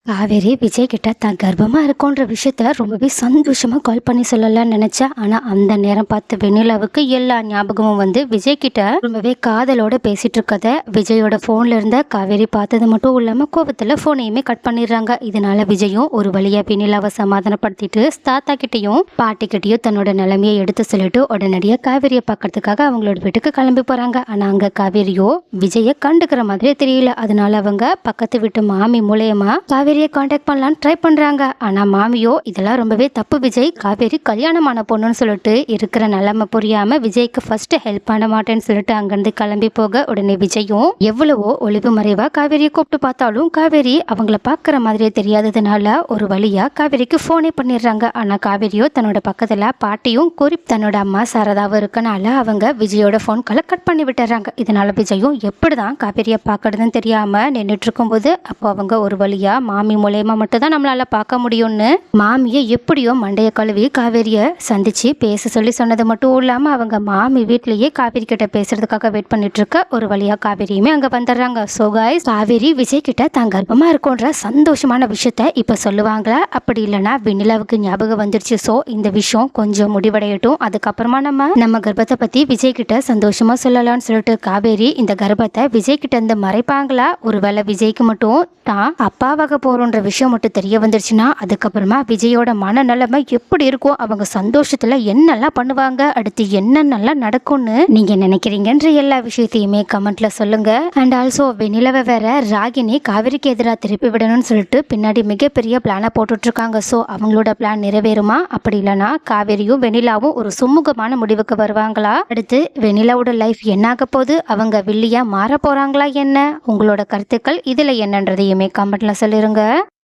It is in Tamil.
காவேரி விஜய் கிட்ட தான் கர்ப்பமா இருக்கோன்ற விஷயத்த ரொம்பவே சந்தோஷமா கால் பண்ணி சொல்லலாம்னு நினைச்சா. ஆனா அந்த நேரம் பார்த்து வெண்ணிலாவுக்கு எல்லா ஞாபகமும் வந்து விஜய் கிட்ட ரொம்பவே காதலோட பேசிட்டு இருக்கத விஜயோட போன்ல இருந்த காவேரி பார்த்தது மட்டும் இல்லாம கோபத்துல போனையுமே கட் பண்ணிடுறாங்க. இதனால விஜயும் ஒரு வழியா வெண்ணிலாவை சமாதானப்படுத்திட்டு தாத்தா கிட்டையும் பாட்டி கிட்டையும் தன்னோட நிலைமையை எடுத்து சொல்லிட்டு உடனடியா காவேரியை பார்க்கறதுக்காக அவங்களோட வீட்டுக்கு கிளம்பி போறாங்க. ஆனா அங்க காவேரியோ விஜய கண்டுக்கிற மாதிரியே தெரியல. அதனால அவங்க பக்கத்து வீட்டு மாமி மூலியமா காவேரியை காண்டாக்ட் பண்ணலான்னு ட்ரை பண்றாங்க. ஆனா மாமியோ இதெல்லாம் ரொம்பவே தப்பு விஜய், காவேரி கல்யாணமான பொண்ணுன்னு சொல்லிட்டு இருக்கிற நிலைமை புரியாம விஜய்க்கு ஃபர்ஸ்ட் ஹெல்ப் பண்ண மாட்டேன்னு சொல்லிட்டு அங்கிருந்து கிளம்பி போக உடனே விஜயும் எவ்வளவோ ஒளிவு மறைவா காவேரியை கூப்பிட்டு பார்த்தாலும் காவேரி அவங்கள பாக்குற மாதிரியே தெரியாததுனால ஒரு வழியா காவேரிக்கு போனே பண்ணிடுறாங்க. ஆனா காவேரியோ தன்னோட பக்கத்துல பாட்டியும் குறிப் தன்னோட அம்மா சாரதாவும் இருக்கனால அவங்க விஜயோட போன் காலை கட் பண்ணி விட்டுறாங்க. இதனால விஜயும் எப்படிதான் காவேரியை பாக்குறதுன்னு தெரியாம நின்றுட்டு இருக்கும்போது அப்போ அவங்க ஒரு வழியா மாமி மூலயமா மட்டும் தான் நம்மளால பார்க்க முடியும்னு மாமியை எப்படியோ மண்டைய கழுவி காவேரியை சந்திச்சு பேச சொல்லி சொன்னது மட்டும் இல்லாம அவங்க மாமி வீட்லயே காவேரி கிட்ட பேசுறதுக்காக வெயிட் பண்ணிட்டு இருக்க ஒரு வழியா காவேரியுமே அங்க வந்துடுறாங்க. சோ காய்ஸ், காவேரி விஜய் கிட்ட தான் கர்ப்பமா இருக்கும்ன்ற சந்தோஷமான விஷயத்த இப்ப சொல்லுவாங்களா, அப்படி இல்லைன்னா வெண்ணிலாவுக்கு ஞாபகம் வந்துருச்சு. சோ இந்த விஷயம் கொஞ்சம் முடிவடையட்டும், அதுக்கப்புறமா நம்ம கர்ப்பத்தை பத்தி விஜய் கிட்ட சந்தோஷமா சொல்லலாம்னு சொல்லிட்டு காவேரி இந்த கர்ப்பத்தை விஜய் கிட்ட இருந்து மறைப்பாங்களா, ஒருவேளை விஜய்க்கு மட்டும் தான் அப்பாவாக போறோன்ற விஷயம் மட்டும் தெரிய வந்துருச்சுன்னா அதுக்கப்புறமா விஜயோட மனநிலைமை எப்படி இருக்கும், அவங்க சந்தோஷத்துல என்னெல்லாம் பண்ணுவாங்க, அடுத்து என்னென்னலாம் நடக்கும்னு நீங்க நினைக்கிறீங்கன்ற எல்லா விஷயத்தையுமே கமெண்ட்ல சொல்லுங்க. அண்ட் ஆல்சோ வெண்ணிலவை வேற ராகினி காவிரிக்கு எதிராக திருப்பி விடணும்னு சொல்லிட்டு பின்னாடி மிகப்பெரிய பிளானை போட்டுட்டு இருக்காங்க. ஸோ அவங்களோட பிளான் நிறைவேறுமா, அப்படி இல்லைன்னா காவேரியும் வெண்ணிலாவும் ஒரு சுமூகமான முடிவுக்கு வருவாங்களா, அடுத்து வெண்ணிலாவோட லைஃப் என்ன ஆக போகுது, அவங்க வில்லியா மாற போறாங்களா என்ன, உங்களோட கருத்துக்கள் இதுல என்னன்றதையுமே கமெண்ட்ல சொல்லிருங்க.